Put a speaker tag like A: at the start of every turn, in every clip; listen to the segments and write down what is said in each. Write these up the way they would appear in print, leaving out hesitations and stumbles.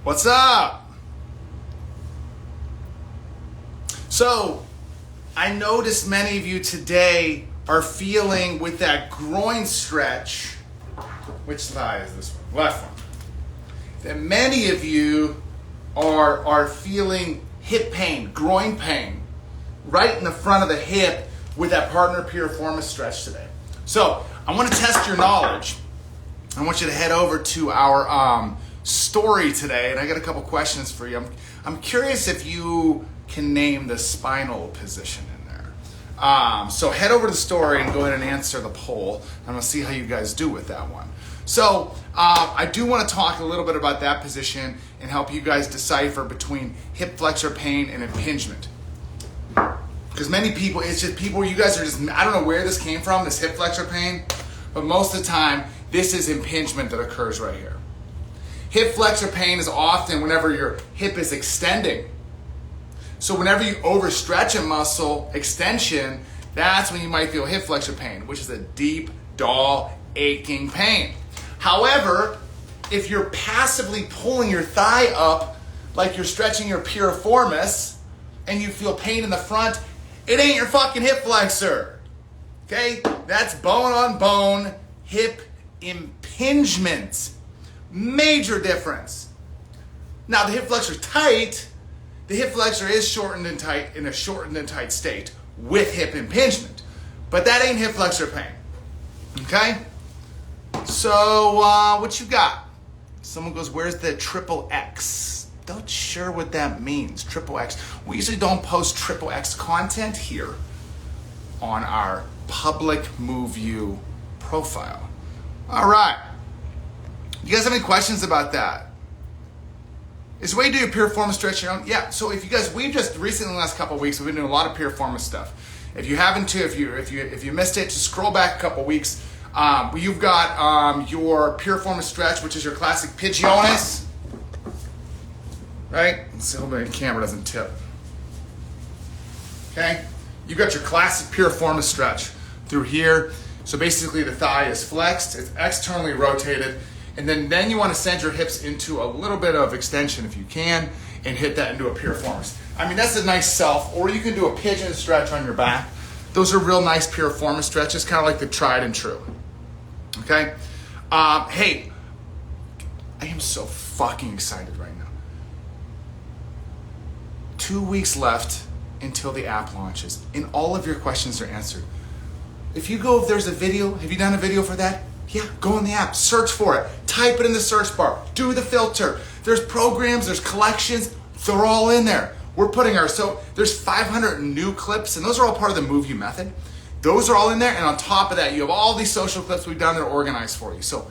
A: What's up? So, I noticed many of you today are feeling with that groin stretch. Which thigh is this one? Left one. That many of you are feeling hip pain, groin pain, right in the front of the hip with that partner piriformis stretch today. So, I want to test your knowledge. I want you to head over to our story today, and I got a couple questions for you. I'm curious if you can name the spinal position in there. So head over to the story and go ahead and answer the poll. I'm gonna see how you guys do with that one. So I do want to talk a little bit about that position and help you guys decipher between hip flexor pain and impingement. Because many people, it's just people, you guys are just, I don't know where this came from, this hip flexor pain, but most of the time, this is impingement that occurs right here. Hip flexor pain is often whenever your hip is extending. So whenever you overstretch a muscle extension, that's when you might feel hip flexor pain, which is a deep, dull, aching pain. However, if you're passively pulling your thigh up like you're stretching your piriformis and you feel pain in the front, it ain't your fucking hip flexor. Okay? That's bone on bone hip impingement. Major difference. Now the hip flexor tight, the hip flexor is shortened and tight in a shortened and tight state with hip impingement. But that ain't hip flexor pain. Okay? So what you got? Someone goes, where's the triple X? Not sure what that means, triple X. We usually don't post triple X content here on our public move you profile. All right. You guys have any questions about that? Is the way you do your piriformis stretch your own? Yeah, so if you guys, we've just recently in the last couple of weeks, we've been doing a lot of piriformis stuff. If you haven't if you missed it, just scroll back a couple of weeks. You've got your piriformis stretch, which is your classic pigionis. Right? Let's see, hopefully the camera doesn't tip. Okay? You've got your classic piriformis stretch through here. So basically the thigh is flexed, it's externally rotated, and then you want to send your hips into a little bit of extension if you can, and hit that into a piriformis. I mean, that's a nice self, or you can do a pigeon stretch on your back. Those are real nice piriformis stretches, kind of like the tried and true. Okay? Hey, I am so fucking excited right now. 2 weeks left until the app launches, and all of your questions are answered. If there's a video, have you done a video for that? Yeah, go in the app, search for it, type it in the search bar, do the filter. There's programs, there's collections, they're all in there. There's 500 new clips, and those are all part of the Move You method. Those are all in there, and on top of that, you have all these social clips we've done that are organized for you. So,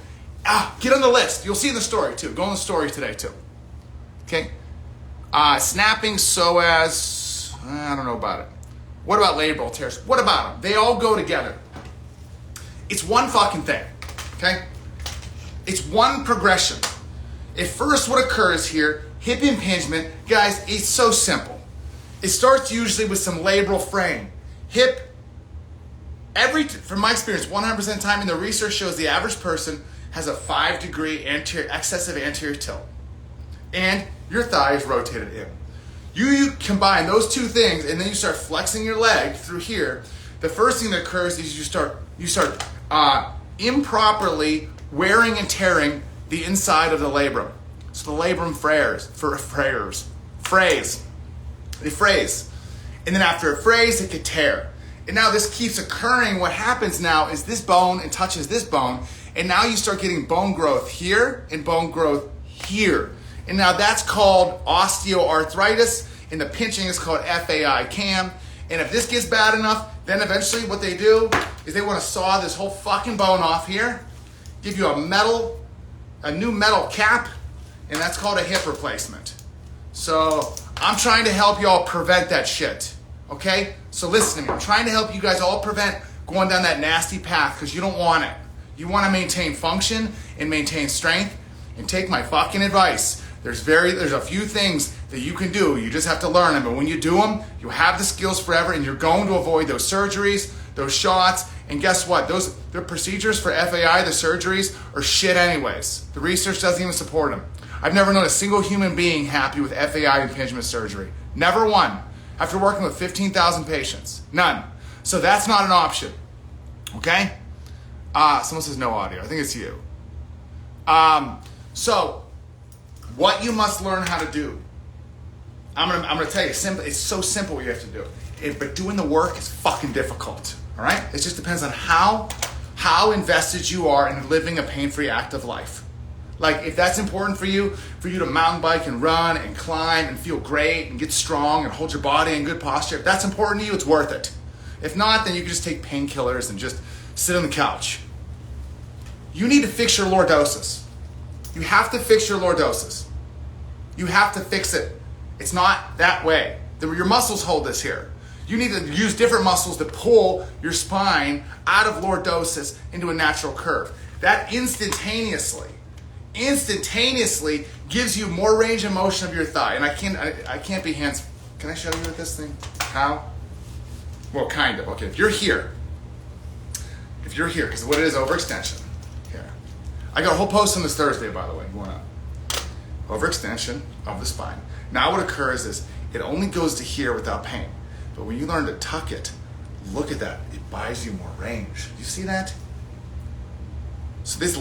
A: get on the list. You'll see in the story too. Go in the story today too. Okay? Snapping psoas, I don't know about it. What about labral tears? What about them? They all go together. It's one fucking thing, okay? It's one progression. At first, what occurs here, hip impingement, guys, it's so simple. It starts usually with some labral fraying. From my experience, 100% of the time, and the research shows the average person has a 5-degree excessive anterior tilt. And your thigh is rotated in. You combine those two things, and then you start flexing your leg through here. The first thing that occurs is you start improperly wearing and tearing the inside of the labrum. So the labrum frays. They frays. And then after it frays, it could tear. And now this keeps occurring. What happens now is this bone and touches this bone, and now you start getting bone growth here and bone growth here. And now that's called osteoarthritis, and the pinching is called FAI-CAM. And if this gets bad enough, then eventually what they do is they want to saw this whole fucking bone off here, give you a new metal cap, and that's called a hip replacement. So I'm trying to help you all prevent that shit, okay? So listen to me. I'm trying to help you guys all prevent going down that nasty path because you don't want it. You want to maintain function and maintain strength, and take my fucking advice. There's a few things that you can do. You just have to learn them. And when you do them, you have the skills forever, and you're going to avoid those surgeries, those shots. And guess what? The procedures for FAI, the surgeries, are shit anyways. The research doesn't even support them. I've never known a single human being happy with FAI impingement surgery. Never one. After working with 15,000 patients. None. So that's not an option. Okay? Someone says no audio. I think it's you. So, what you must learn how to do. I'm gonna tell you, it's so simple what you have to do. But doing the work is fucking difficult. All right? It just depends on how invested you are in living a pain-free, active life. Like, if that's important for you to mountain bike and run and climb and feel great and get strong and hold your body in good posture, if that's important to you, it's worth it. If not, then you can just take painkillers and just sit on the couch. You need to fix your lordosis. You have to fix your lordosis. You have to fix it. It's not that way. Your muscles hold this here. You need to use different muscles to pull your spine out of lordosis into a natural curve. That instantaneously gives you more range of motion of your thigh. And I can't be hands. Can I show you with this thing? How? Well, kind of. Okay, if you're here, because what it is, overextension. Here. I got a whole post on this Thursday, by the way, going up. Overextension of the spine. Now what occurs is it only goes to here without pain. But when you learn to tuck it, look at that. It buys you more range. You see that? So this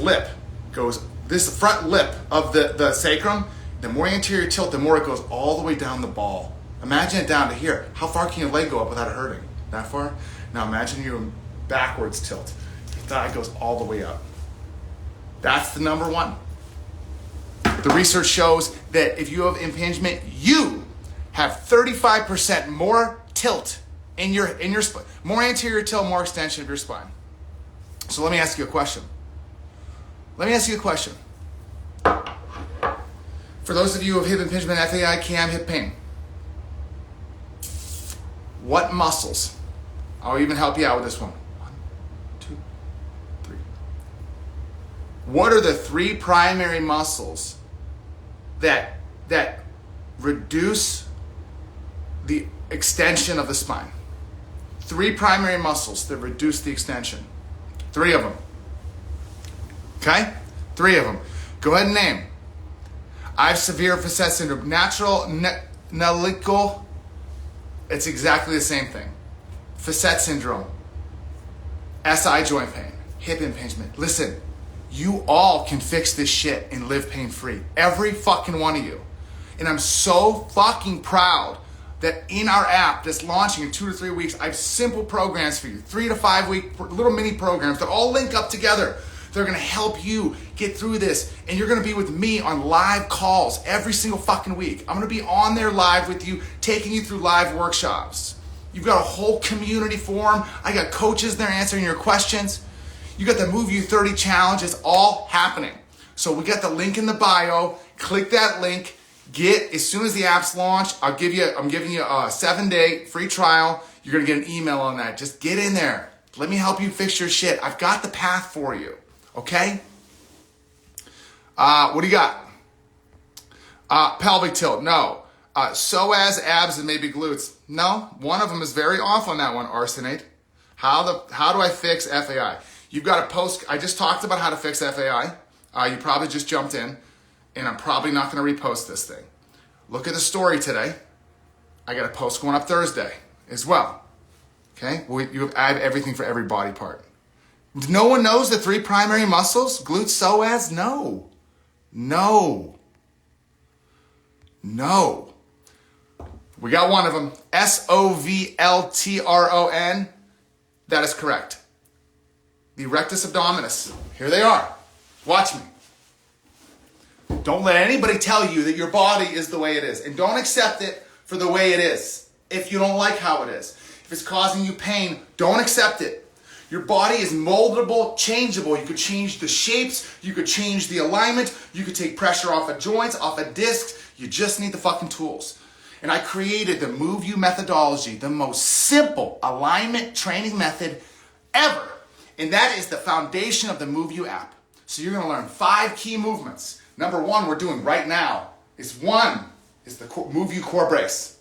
A: front lip of the sacrum, the more anterior tilt, the more it goes all the way down the ball. Imagine it down to here. How far can your leg go up without it hurting? That far? Now imagine you backwards tilt. Your thigh goes all the way up. That's the number one. The research shows that if you have impingement, you have 35% more tilt in your spine. More anterior tilt, more extension of your spine. So let me ask you a question. For those of you who have hip impingement, FAI, CAM, hip pain, what muscles? I'll even help you out with this one. 1, 2, 3. What are the 3 primary muscles that reduce the extension of the spine? 3 primary muscles that reduce the extension. 3 of them. Okay? 3 of them. Go ahead and name. I have severe facet syndrome. Natural nelical. It's exactly the same thing. Facet syndrome. SI joint pain. Hip impingement. Listen, you all can fix this shit and live pain-free. Every fucking one of you. And I'm so fucking proud that in our app that's launching in 2 to 3 weeks, I have simple programs for you. 3 to 5 week little mini programs that all link up together. They're gonna help you get through this. And you're gonna be with me on live calls every single fucking week. I'm gonna be on there live with you, taking you through live workshops. You've got a whole community forum. I got coaches there answering your questions. You got the Move You 30 challenge. It's all happening. So we got the link in the bio. Click that link. As soon as the app's launched, I'm giving you a 7-day free trial. You're gonna get an email on that. Just get in there. Let me help you fix your shit. I've got the path for you. Okay? What do you got? Pelvic tilt, no. Psoas, abs, and maybe glutes. No, one of them is very off on that one, Arsenate. How do I fix FAI? You've got a post. I just talked about how to fix FAI. You probably just jumped in, and I'm probably not going to repost this thing. Look at the story today. I got a post going up Thursday as well. Okay? I have everything for every body part. No one knows the 3 primary muscles? Glutes, psoas? No. We got one of them. SOVLTRON. That is correct. The rectus abdominis. Here they are. Watch me. Don't let anybody tell you that your body is the way it is. And don't accept it for the way it is. If you don't like how it is. If it's causing you pain, don't accept it. Your body is moldable, changeable. You could change the shapes. You could change the alignment. You could take pressure off of joints, off of discs. You just need the fucking tools. And I created the Move You methodology, the most simple alignment training method ever. And that is the foundation of the Move You app. So you're going to learn 5 key movements. Number 1 we're doing right now is the Move You core brace.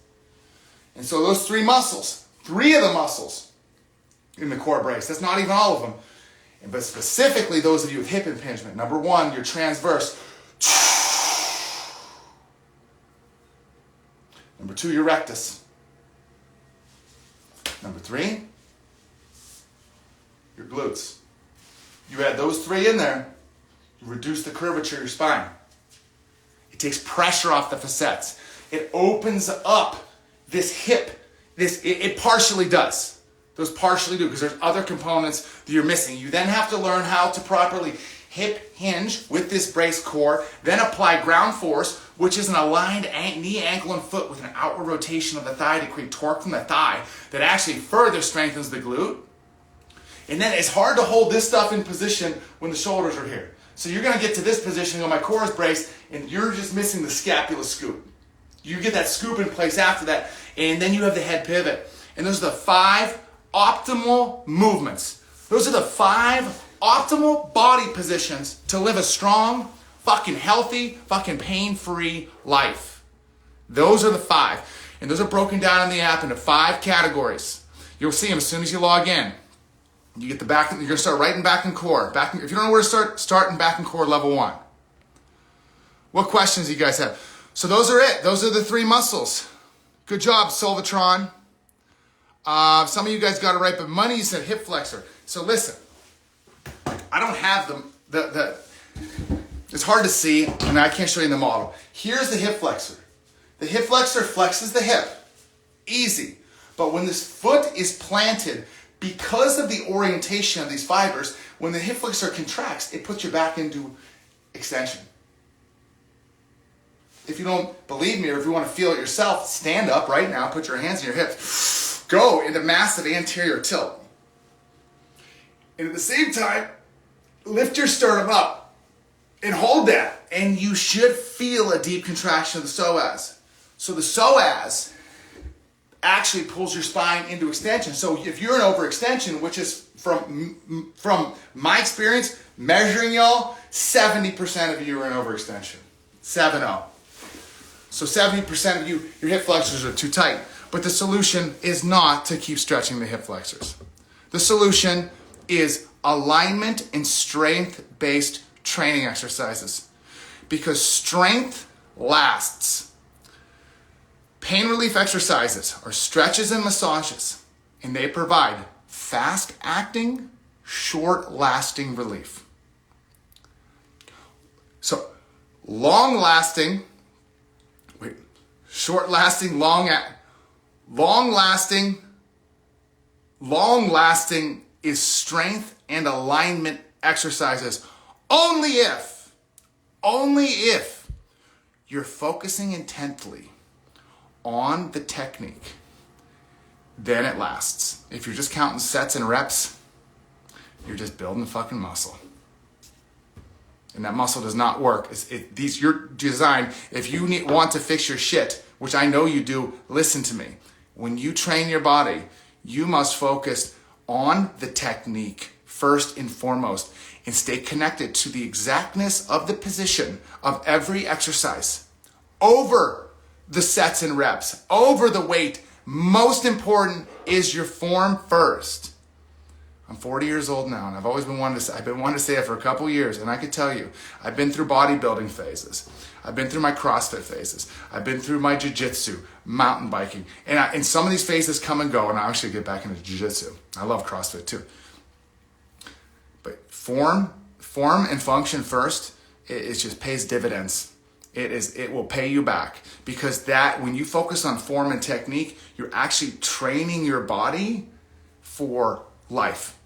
A: And so those 3 muscles, 3 of the muscles in the core brace, that's not even all of them, but specifically those of you with hip impingement. Number 1, your transverse. Number 2, your rectus. Number 3, your glutes. You add those 3 in there, you reduce the curvature of your spine. It takes pressure off the facets. It opens up this hip. It partially does. Those partially do, because there's other components that you're missing. You then have to learn how to properly hip hinge with this brace core, then apply ground force, which is an aligned knee, ankle, and foot with an outward rotation of the thigh to create torque from the thigh that actually further strengthens the glute. And then it's hard to hold this stuff in position when the shoulders are here. So you're gonna get to this position, my core is braced, and you're just missing the scapula scoop. You get that scoop in place after that, and then you have the head pivot. And those are the 5 optimal movements. Those are the 5 optimal body positions to live a strong, fucking healthy, fucking pain-free life. Those are the 5. And those are broken down in the app into 5 categories. You'll see them as soon as you log in. You get the back, you're gonna start right in back and core. If you don't know where to start in back and core level 1. What questions do you guys have? So those are it. Those are the 3 muscles. Good job, Solvatron. Some of you guys got it right, but money said hip flexor. So listen, I don't have the it's hard to see, and I can't show you in the model. Here's the hip flexor. The hip flexor flexes the hip. Easy. But when this foot is planted, because of the orientation of these fibers, when the hip flexor contracts, it puts your back into extension. If you don't believe me, or if you want to feel it yourself, stand up right now, put your hands in your hips, go into massive anterior tilt. And at the same time, lift your sternum up and hold that. And you should feel a deep contraction of the psoas. So the psoas actually pulls your spine into extension. So if you're in overextension, which is from my experience, measuring y'all, 70% of you are in overextension. 7-0. So 70% of you, your hip flexors are too tight. But the solution is not to keep stretching the hip flexors. The solution is alignment and strength-based training exercises. Because strength lasts. Pain relief exercises are stretches and massages, and they provide fast-acting, short-lasting relief. So, long-lasting, short-lasting, long-lasting is strength and alignment exercises only if you're focusing intently on the technique, then it lasts. If you're just counting sets and reps, you're just building fucking muscle. And that muscle does not work. You're designed, if you want to fix your shit, which I know you do, listen to me. When you train your body, you must focus on the technique first and foremost, and stay connected to the exactness of the position of every exercise over the sets and reps, over the weight. Most important is your form first. I'm 40 years old now, and I've been wanting to say it for a couple years, and I can tell you, I've been through bodybuilding phases. I've been through my CrossFit phases. I've been through my jiu-jitsu, mountain biking, and some of these phases come and go, and I actually get back into jiu-jitsu. I love CrossFit too. But form and function first, it just pays dividends. It will pay you back, because when you focus on form and technique, you're actually training your body for life.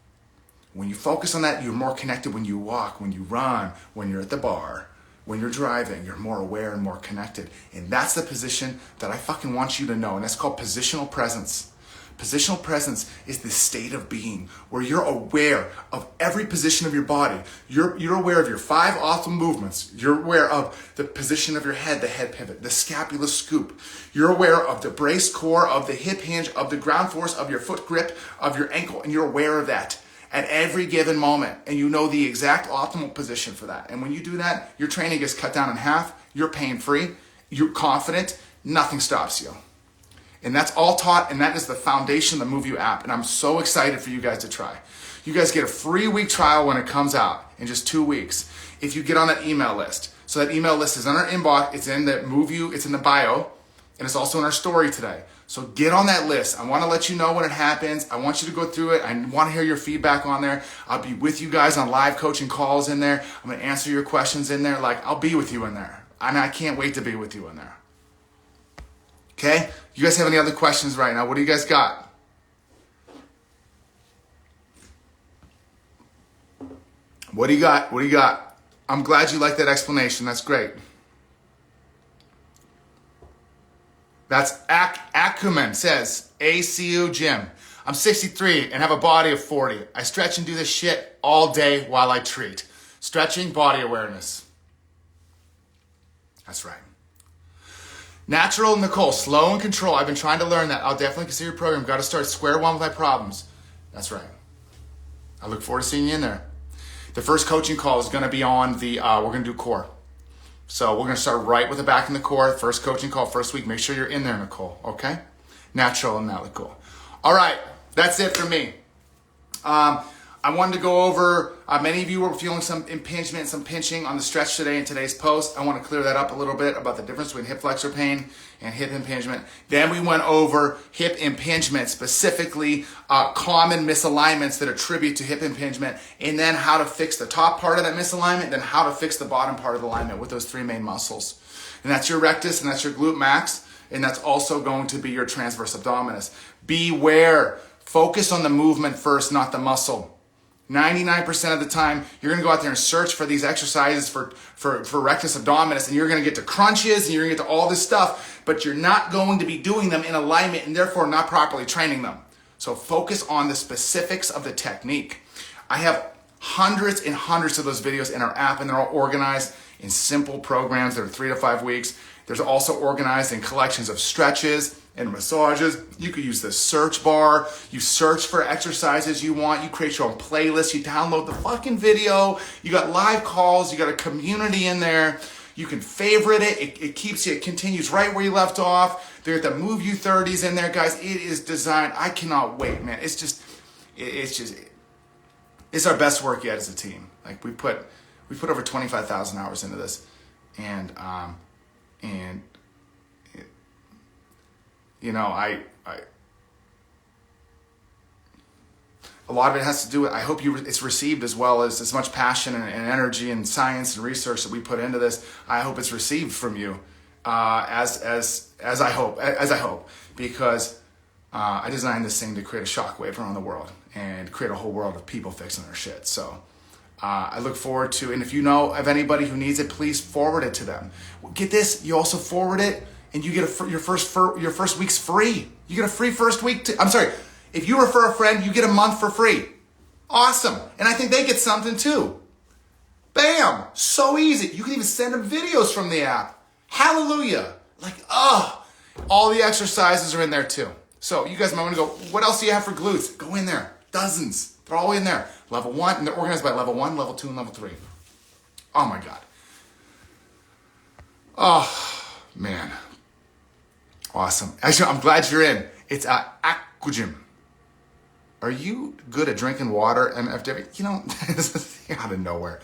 A: When you focus on that, you're more connected when you walk, when you run, when you're at the bar, when you're driving, you're more aware and more connected. And that's the position that I fucking want you to know. And that's called positional presence. Positional presence is the state of being where you're aware of every position of your body. You're aware of your 5 optimal movements. You're aware of the position of your head, the head pivot, the scapula scoop. You're aware of the brace core, of the hip hinge, of the ground force, of your foot grip, of your ankle, and you're aware of that at every given moment. And you know the exact optimal position for that. And when you do that, your training gets cut down in half. You're pain-free. You're confident. Nothing stops you. And that's all taught, and that is the foundation of the Move You app. And I'm so excited for you guys to try. You guys get a free week trial when it comes out in just 2 weeks if you get on that email list. So that email list is in our inbox. It's in the Move You. It's in the bio. and it's also in our story today. So get on that list. I want to let you know when it happens. I want you to go through it. I want to hear your feedback on there. I'll be with you guys on live coaching calls in there. I'm going to answer your questions in there. Like, I'll be with you in there. And I can't wait to be with you in there. Okay? You guys have any other questions right now? What do you guys got? What do you got? What do you got? I'm glad you like that explanation. That's great. That's Acumen says, ACU Gym. I'm 63 and have a body of 40. I stretch and do this shit all day while I treat. Stretching, body awareness. That's right. Natural Nicole, slow and control. I've been trying to learn that. I'll definitely consider your program. Got to start square one with my problems. That's right. I look forward to seeing you in there. The first coaching call is going to be on the, we're going to do core. So we're going to start right with the back in the core. First coaching call, first week. Make sure you're in there, Nicole, okay? Natural and not Nicole. All right, that's it for me. I wanted to go over, many of you were feeling some impingement, some pinching on the stretch today in today's post. I want to clear that up a little bit about the difference between hip flexor pain and hip impingement. Then we went over hip impingement, specifically common misalignments that attribute to hip impingement, and then how to fix the top part of that misalignment, then how to fix the bottom part of the alignment with those three main muscles. And that's your rectus, and that's your glute max, and that's also going to be your transverse abdominis. Beware. Focus on the movement first, not the muscle. 99% of the time, you're going to go out there and search for these exercises for rectus abdominis, and you're going to get to crunches, and you're going to get to all this stuff, but you're not going to be doing them in alignment and therefore not properly training them. So focus on the specifics of the technique. I have hundreds and hundreds of those videos in our app, and they're all organized in simple programs that are 3 to 5 weeks. There's also organized in collections of stretches and massages. You could use the search bar. You search for exercises you want. You create your own playlist. You download the fucking video. You got live calls. You got a community in there. You can favorite it. It keeps you, it continues right where you left off. They got the Move U30s in there, guys. It is designed. I cannot wait, man. It's our best work yet as a team. Like we put over 25,000 hours into this, and you know, a lot of it has to do with, I hope it's received as well as much passion and energy and science and research that we put into this. I hope it's received from you, as I hope, because I designed this thing to create a shockwave around the world and create a whole world of people fixing their shit. So I look forward to, and if you know of anybody who needs it, please forward it to them. Get this, you also forward it, and you get your first week's free. You get a free first week. If you refer a friend, you get a month for free. Awesome. And I think they get something too. Bam. So easy. You can even send them videos from the app. Hallelujah. All the exercises are in there too. So you guys might want to go, what else do you have for glutes? Go in there. Dozens. They're all in there. Level 1, and they're organized by level 1, level 2, and level 3. Oh my God. Oh, man. Awesome. Actually, I'm glad you're in. It's Aquagym. Are you good at drinking water, MFW? You know, out of nowhere.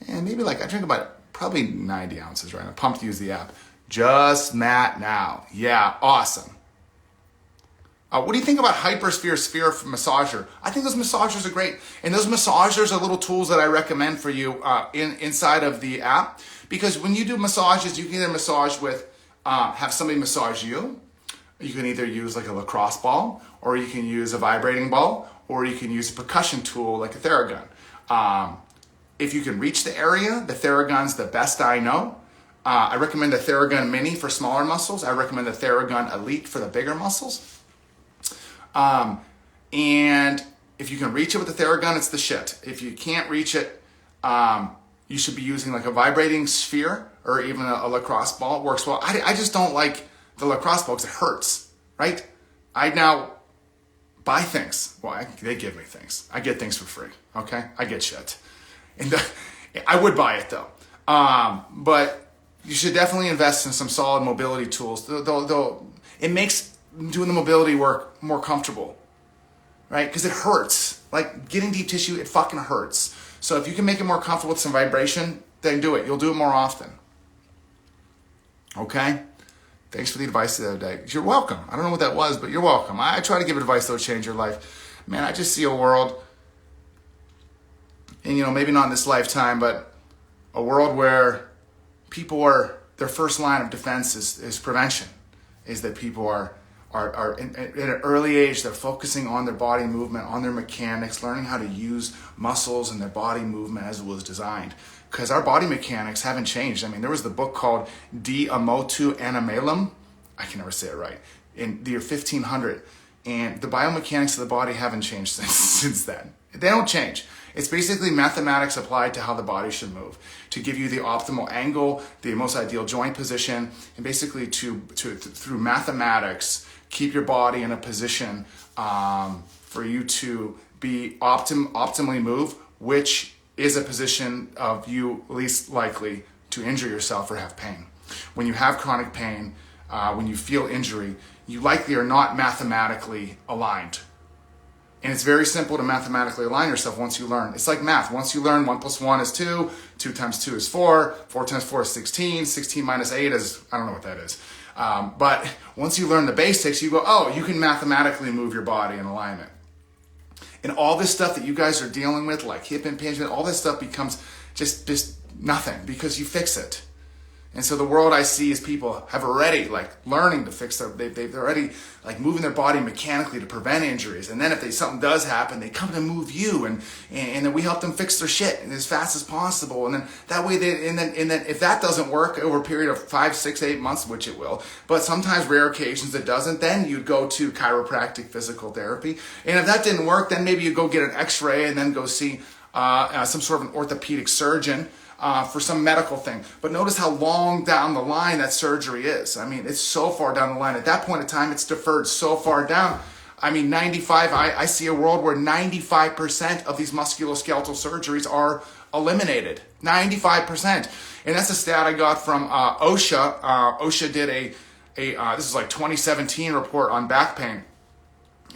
A: And maybe I drink about probably 90 ounces right now. Pumped to use the app. Just Matt now. Yeah, awesome. What do you think about Hypersphere Sphere Massager? I think those massagers are great. And those massagers are little tools that I recommend for you inside of the app. Because when you do massages, you can either massage with, have somebody massage you. You can either use a lacrosse ball, or you can use a vibrating ball, or you can use a percussion tool like a Theragun. If you can reach the area, the Theragun's the best I know. I recommend the Theragun Mini for smaller muscles. I recommend the Theragun Elite for the bigger muscles. And if you can reach it with the Theragun, it's the shit. If you can't reach it, you should be using a vibrating sphere or even a lacrosse ball. It works well. I just don't like the lacrosse ball because it hurts, right? I now buy things. Well, they give me things. I get things for free, okay? I get shit. And I would buy it though. But you should definitely invest in some solid mobility tools. It makes doing the mobility work more comfortable, right? Because it hurts. Getting deep tissue, it fucking hurts. So if you can make it more comfortable with some vibration, then do it. You'll do it more often. Okay? Thanks for the advice the other day. You're welcome. I don't know what that was, but you're welcome. I try to give advice that'll change your life. Man, I just see a world, and maybe not in this lifetime, but a world where people their first line of defense is prevention. Is that people are in an early age, they're focusing on their body movement, on their mechanics, learning how to use muscles and their body movement as it was designed. Because our body mechanics haven't changed. I mean, there was the book called De Motu Animalum, I can never say it right, in the year 1500. And the biomechanics of the body haven't changed since then. They don't change. It's basically mathematics applied to how the body should move, to give you the optimal angle, the most ideal joint position, and basically through mathematics, keep your body in a position for you to be optimally move, which is a position of you least likely to injure yourself or have pain. When you have chronic pain, when you feel injury, you likely are not mathematically aligned. And it's very simple to mathematically align yourself once you learn. It's like math. Once you learn 1 + 1 is 2, 2 × 2 is 4, 4 × 4 is 16, 16 - 8 is, I don't know what that is. But once you learn the basics, you go, oh, you can mathematically move your body in alignment. And all this stuff that you guys are dealing with, like hip impingement, all this stuff becomes just nothing because you fix it. And so the world I see is people have already learning to fix they're already moving their body mechanically to prevent injuries. And then if something does happen, they come to move you and then we help them fix their shit as fast as possible. And then that way and then if that doesn't work over a period of 5, 6, 8 months, which it will, but sometimes rare occasions it doesn't, then you'd go to chiropractic physical therapy. And if that didn't work, then maybe you go get an x-ray and then go see some sort of an orthopedic surgeon for some medical thing. But notice how long down the line that surgery is. I mean, it's so far down the line. At that point in time, it's deferred so far down. I mean, I see a world where 95% of these musculoskeletal surgeries are eliminated. 95%. And that's a stat I got from OSHA. OSHA did a this is like 2017 report on back pain.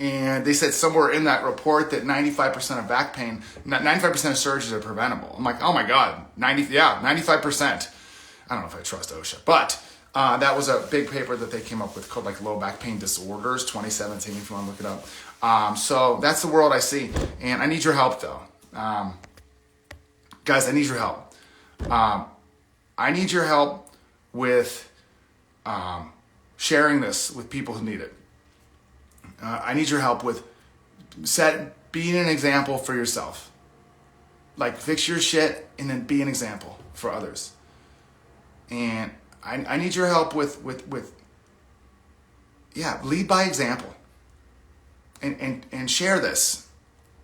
A: And they said somewhere in that report that 95% of back pain, 95% of surgeries are preventable. I'm like, oh my God, 95%. I don't know if I trust OSHA, but that was a big paper that they came up with called low back pain disorders, 2017, if you want to look it up. So that's the world I see. And I need your help though. Guys, I need your help. I need your help with sharing this with people who need it. I need your help with being an example for yourself. Fix your shit and then be an example for others. And I need your help with lead by example. And share this.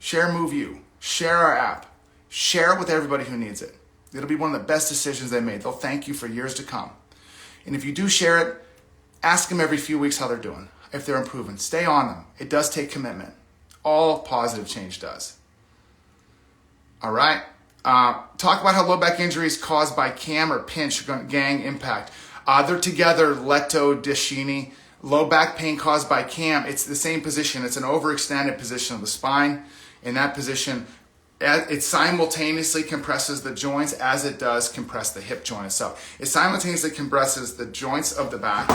A: Share Move You. Share our app. Share it with everybody who needs it. It'll be one of the best decisions they made. They'll thank you for years to come. And if you do share it, ask them every few weeks how they're doing. If they're improving, stay on them. It does take commitment. All positive change does. All right. Talk about how low back injuries caused by cam or pinch or gang impact. They're together, Leto, Deschini. Low back pain caused by cam, it's the same position. It's an overextended position of the spine. In that position, it simultaneously compresses the joints as it does compress the hip joint itself. It simultaneously compresses the joints of the back,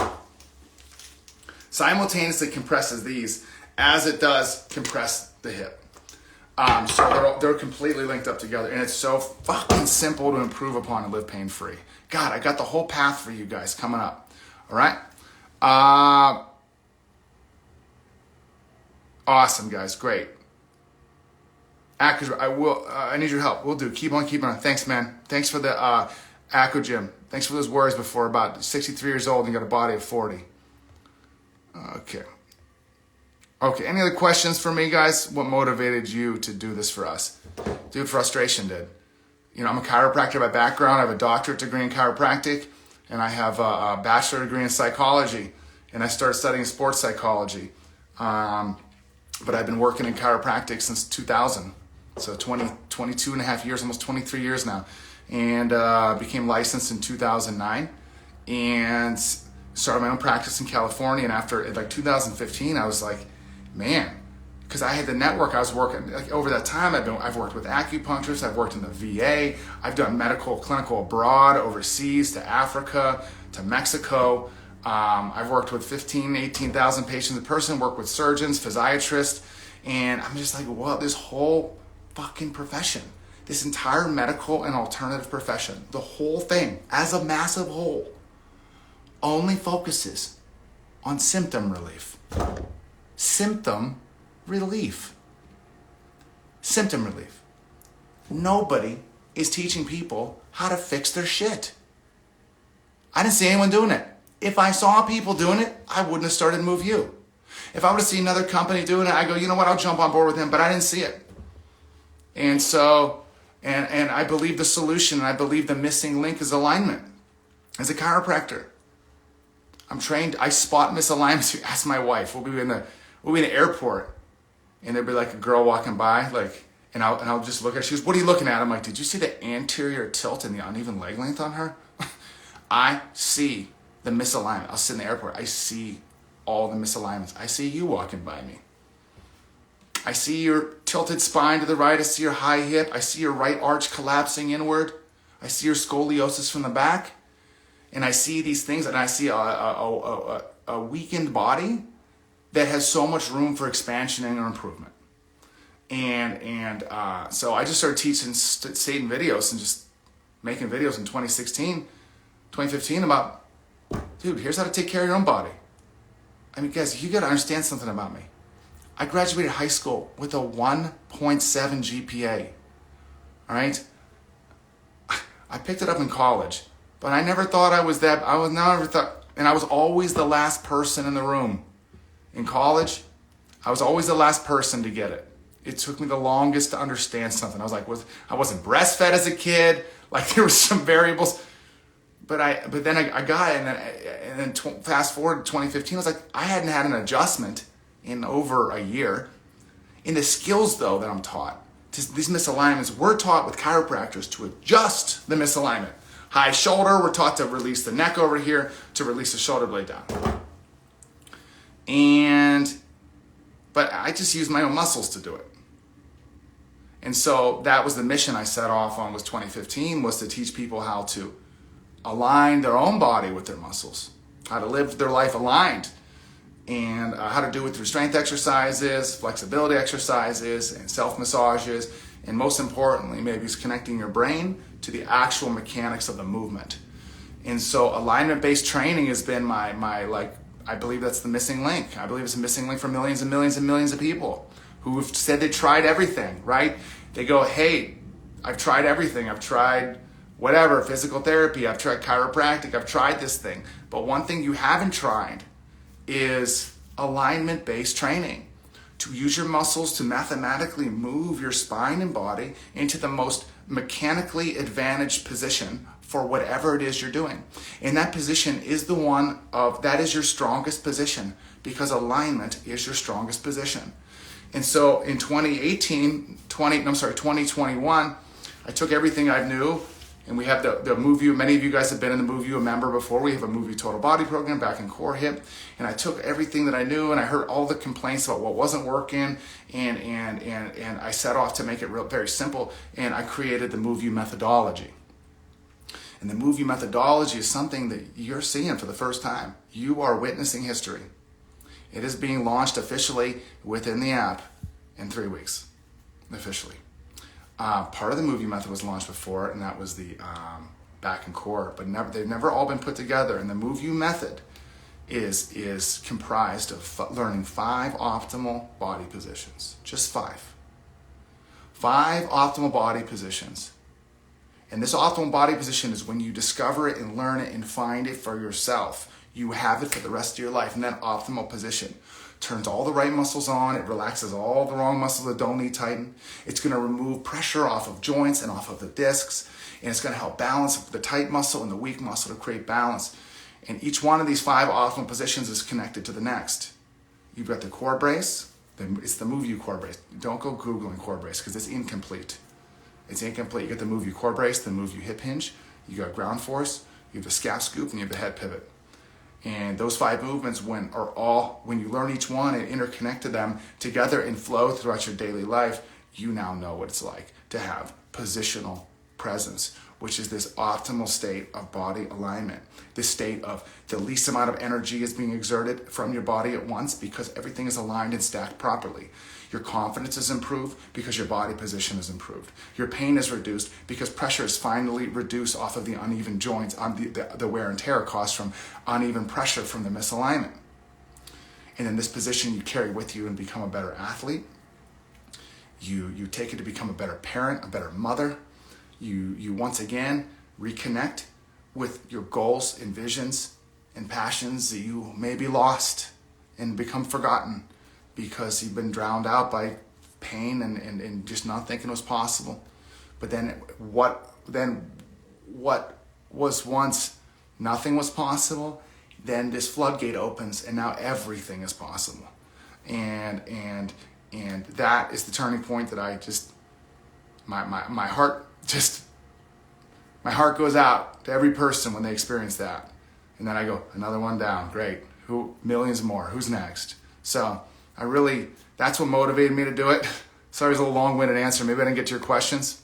A: simultaneously compresses these as it does compress the hip. So they're completely linked up together, and it's so fucking simple to improve upon and live pain-free. God, I got the whole path for you guys coming up. All right? Awesome, guys. Great. I need your help. We'll do. Keep on keeping on. Thanks, man. Thanks for the Acro Gym. Thanks for those words before. About 63 years old and got a body of 40. Okay, any other questions for me, guys? What motivated you to do this for us? Dude, frustration did. I'm a chiropractor by background. I have a doctorate degree in chiropractic, and I have a bachelor degree in psychology, and I started studying sports psychology. But I've been working in chiropractic since 2000, so 22 and a half years, almost 23 years now, and became licensed in 2009, and started my own practice in California. And after 2015, I was like, man, because I had the network I was working over that time. I've worked with acupuncturists, I've worked in the VA, I've done clinical abroad, overseas, to Africa, to Mexico, I've worked with 15, 18,000 patients a person, worked with surgeons, physiatrists, and I'm just like, well, this whole fucking profession, this entire medical and alternative profession, the whole thing as a massive whole, only focuses on symptom relief. Symptom relief. Symptom relief. Nobody is teaching people how to fix their shit. I didn't see anyone doing it. If I saw people doing it, I wouldn't have started Move You. If I would have seen another company doing it, I go, you know what, I'll jump on board with them, but I didn't see it. And so, and I believe the solution, and I believe the missing link is alignment. As a chiropractor, I'm trained, I spot misalignments. Ask my wife, we'll be in the airport, and there'll be like a girl walking by, like, and I'll just look at her. She goes, what are you looking at? I'm like, did you see the anterior tilt and the uneven leg length on her? I see the misalignment. I'll sit in the airport. I see all the misalignments. I see you walking by me. I see your tilted spine to the right. I see your high hip. I see your right arch collapsing inward. I see your scoliosis from the back. And I see these things, and I see a weakened body that has so much room for expansion and improvement. And so I just started teaching Satan videos and just making videos in 2015 about, dude, here's how to take care of your own body. I mean, guys, you got to understand something about me. I graduated high school with a 1.7 GPA. All right? I picked it up in college, but I never thought I was that. And I was always the last person in the room. In college, I was always the last person to get it. It took me the longest to understand something. I was like, I wasn't breastfed as a kid. Like, there were some variables. But then I got it, and then fast forward to 2015, I was like, I hadn't had an adjustment in over a year. In the skills, though, that I'm taught, these misalignments, we're taught with chiropractors to adjust the misalignment. High shoulder, we're taught to release the neck over here, to release the shoulder blade down. But I just use my own muscles to do it. And so that was the mission I set off on, was 2015, was to teach people how to align their own body with their muscles, how to live their life aligned, and how to do it through strength exercises, flexibility exercises, and self-massages, and most importantly, maybe it's connecting your brain to the actual mechanics of the movement. And so alignment-based training has been my I believe that's the missing link. I believe it's a missing link for millions and millions and millions of people who have said they tried everything, right? They go, hey, I've tried everything. I've tried whatever, physical therapy, I've tried chiropractic, I've tried this thing. But one thing you haven't tried is alignment-based training. To use your muscles to mathematically move your spine and body into the most mechanically advantaged position for whatever it is you're doing. And that position is that is your strongest position, because alignment is your strongest position. And so in 2021, I took everything I knew, and we have the Move You. Many of you guys have been in the Move You, a member before. We have a Move You Total Body program back in core hip. And I took everything that I knew, and I heard all the complaints about what wasn't working, and I set off to make it very simple, and I created the Move You methodology. And the Move You methodology is something that you're seeing for the first time. You are witnessing history. It is being launched officially within the app in 3 weeks, officially. Part of the Move You method was launched before, and that was the back and core, but they've never all been put together. And the Move You method is comprised of learning 5 optimal body positions, just 5. 5 optimal body positions. And this optimal body position is when you discover it and learn it and find it for yourself. You have it for the rest of your life. And that optimal position turns all the right muscles on. It relaxes all the wrong muscles that don't need tighten. It's going to remove pressure off of joints and off of the discs. And it's going to help balance the tight muscle and the weak muscle to create balance. And each one of these 5 optimal positions is connected to the next. You've got the core brace. It's the Move You core brace. Don't go Googling core brace, because it's incomplete. It's incomplete. You got the Move You core brace, the Move You hip hinge. You got ground force. You have the scap scoop, and you have the head pivot. And those 5 movements, when you learn each one and interconnect to them together and flow throughout your daily life, you now know what it's like to have positional presence, which is this optimal state of body alignment. This state of the least amount of energy is being exerted from your body at once because everything is aligned and stacked properly. Your confidence is improved because your body position is improved. Your pain is reduced because pressure is finally reduced off of the uneven joints, on the wear and tear caused from uneven pressure from the misalignment. And in this position, you carry with you and become a better athlete. You take it to become a better parent, a better mother. You once again reconnect with your goals and visions and passions that you may be lost and become forgotten because you've been drowned out by pain and just not thinking it was possible. But then what was once nothing was possible, then this floodgate opens and now everything is possible. And that is the turning point that I just, my heart goes out to every person when they experience that. And then I go, another one down, great. Millions more, who's next? So that's what motivated me to do it. Sorry, it was a little long-winded answer. Maybe I didn't get to your questions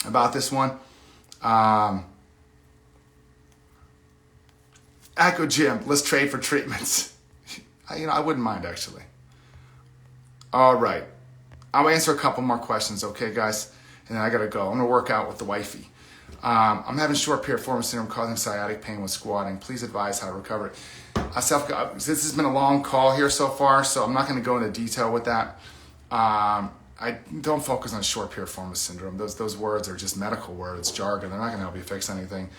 A: about this one. Echo Gym, let's trade for treatments. I wouldn't mind actually. All right. I'll answer a couple more questions, okay, guys? And then I gotta go. I'm gonna work out with the wifey. I'm having short piriformis syndrome causing sciatic pain when squatting. Please advise how to recover it. This has been a long call here so far, so I'm not gonna go into detail with that. I don't focus on short piriformis syndrome. Those words are just medical words, jargon. They're not gonna help you fix anything.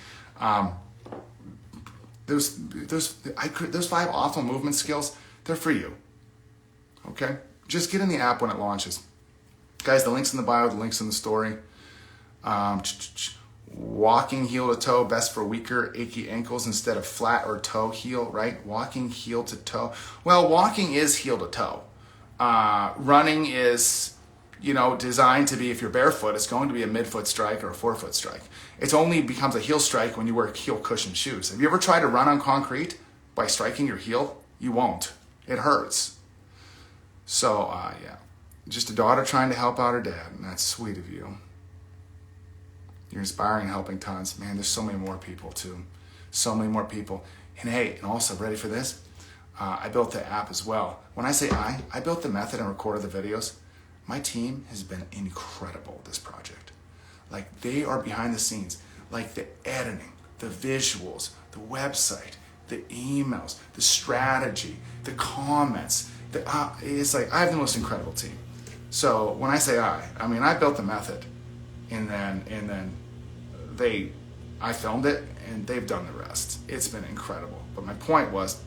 A: Those 5 optimal movement skills, they're for you. Okay? Just get in the app when it launches. Guys, the link's in the bio, the link's in the story. Walking heel to toe, best for weaker, achy ankles instead of flat or toe heel, right? Walking heel to toe. Well, walking is heel to toe. Running is, designed to be, if you're barefoot, it's going to be a midfoot strike or a forefoot strike. It only becomes a heel strike when you wear heel cushion shoes. Have you ever tried to run on concrete by striking your heel? You won't. It hurts. So, just a daughter trying to help out her dad, and that's sweet of you. You're inspiring and helping tons. Man, there's so many more people, too. So many more people. And hey, and also, ready for this? I built the app as well. When I say I built the method and recorded the videos. My team has been incredible with this project. Like, they are behind the scenes. Like, the editing, the visuals, the website, the emails, the strategy, the comments. It's like, I have the most incredible team. So when I say I built the method, and then I filmed it, and they've done the rest. It's been incredible. But my point was,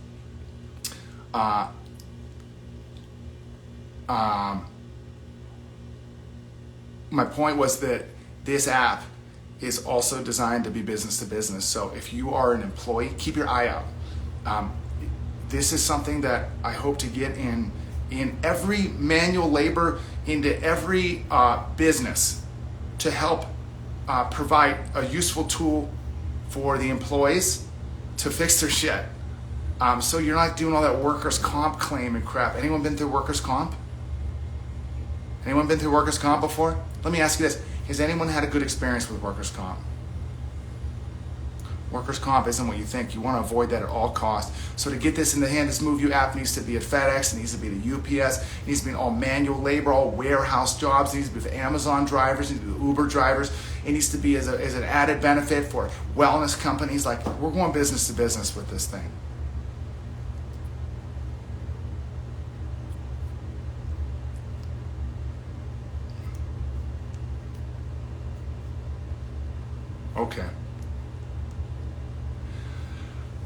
A: that this app is also designed to be business to business. So if you are an employee, keep your eye out. This is something that I hope to get in every manual labor, into every business, to help provide a useful tool for the employees to fix their shit. So you're not doing all that workers' comp claim and crap. Anyone been through workers' comp? Anyone been through workers' comp before? Let me ask you this. Has anyone had a good experience with workers' comp? Workers' comp isn't what you think. You want to avoid that at all costs. So to get this in the hand, this Move You app needs to be at FedEx, it needs to be at UPS, it needs to be in all manual labor, all warehouse jobs, it needs to be for Amazon drivers, it needs to be for Uber drivers, it needs to be as an added benefit for wellness companies. Like, we're going business to business with this thing. Okay.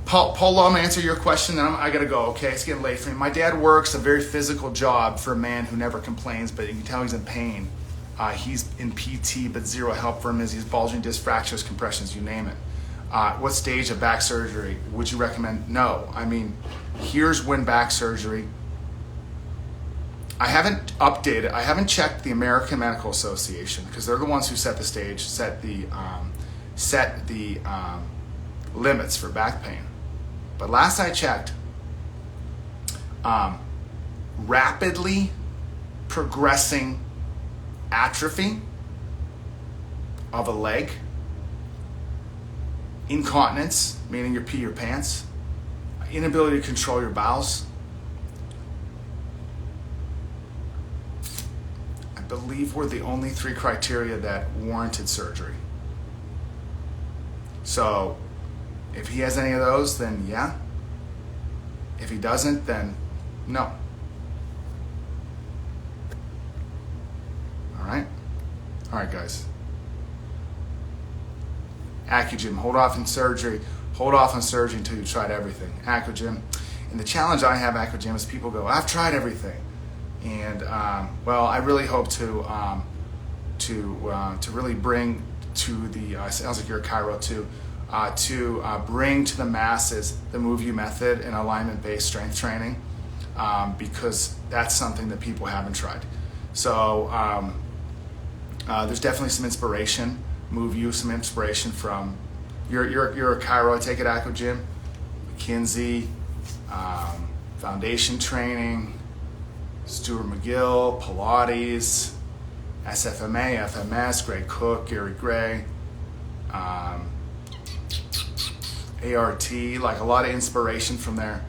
A: Paul, I'm going to answer your question, then I got to go, okay? It's getting late for me. My dad works a very physical job for a man who never complains, but you can tell he's in pain. He's in PT, but zero help for him as he's bulging disc fractures, compressions, you name it. What stage of back surgery would you recommend? No. Here's when back surgery. I haven't checked the American Medical Association, because they're the ones who set the stage, set the limits for back pain. But last I checked, rapidly progressing atrophy of a leg incontinence, meaning you pee your pants, inability to control your bowels. I believe were the only 3 criteria that warranted surgery. So if he has any of those, then yeah. If he doesn't, then no. All right? All right, guys. Accugym, hold off on surgery. Hold off on surgery until you've tried everything. Accugym. And the challenge I have Accugym is people go, I've tried everything. And well, I really hope to really bring to the, sounds like you're a chiro too, to bring to the masses the Move You method and alignment-based strength training, because that's something that people haven't tried. So there's definitely some inspiration. Move You, some inspiration from you're a chiro. I take it Accugym, McKinsey, foundation training, Stuart McGill, Pilates, SFMA, FMS, Greg Cook, Gary Gray, ART, like a lot of inspiration from there.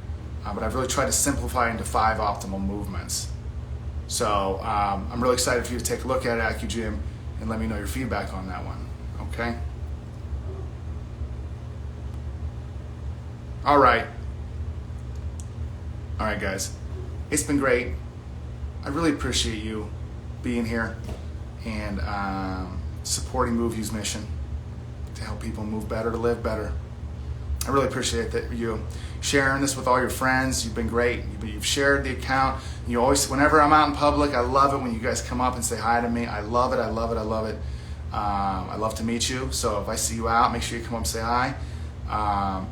A: But I've really tried to simplify into 5 optimal movements. So I'm really excited for you to take a look at Accugym and let me know your feedback on that one. Okay? All right. All right, guys. It's been great. I really appreciate you being here and supporting Move You's mission to help people move better, to live better. I really appreciate that you sharing this with all your friends. You've been great. You've shared the account. You always, whenever I'm out in public, I love it when you guys come up and say hi to me. I love it. I love it. I love it. I love to meet you. So if I see you out, make sure you come up and say hi.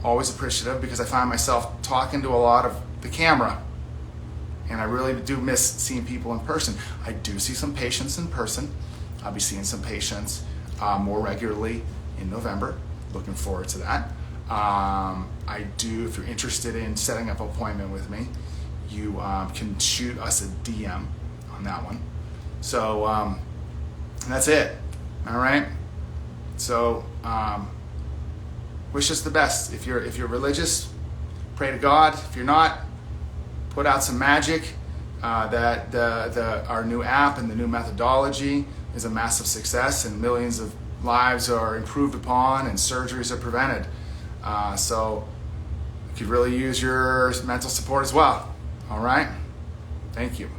A: Always appreciative, because I find myself talking to a lot of the camera, and I really do miss seeing people in person. I do see some patients in person. I'll be seeing some patients more regularly in November. Looking forward to that. I do, if you're interested in setting up an appointment with me, you can shoot us a DM on that one. So that's it. All right. So wish us the best. If you're religious, pray to God. If you're not, put out some magic. That our new app and the new methodology is a massive success, and millions of lives are improved upon and surgeries are prevented. So you could really use your mental support as well. All right. Thank you.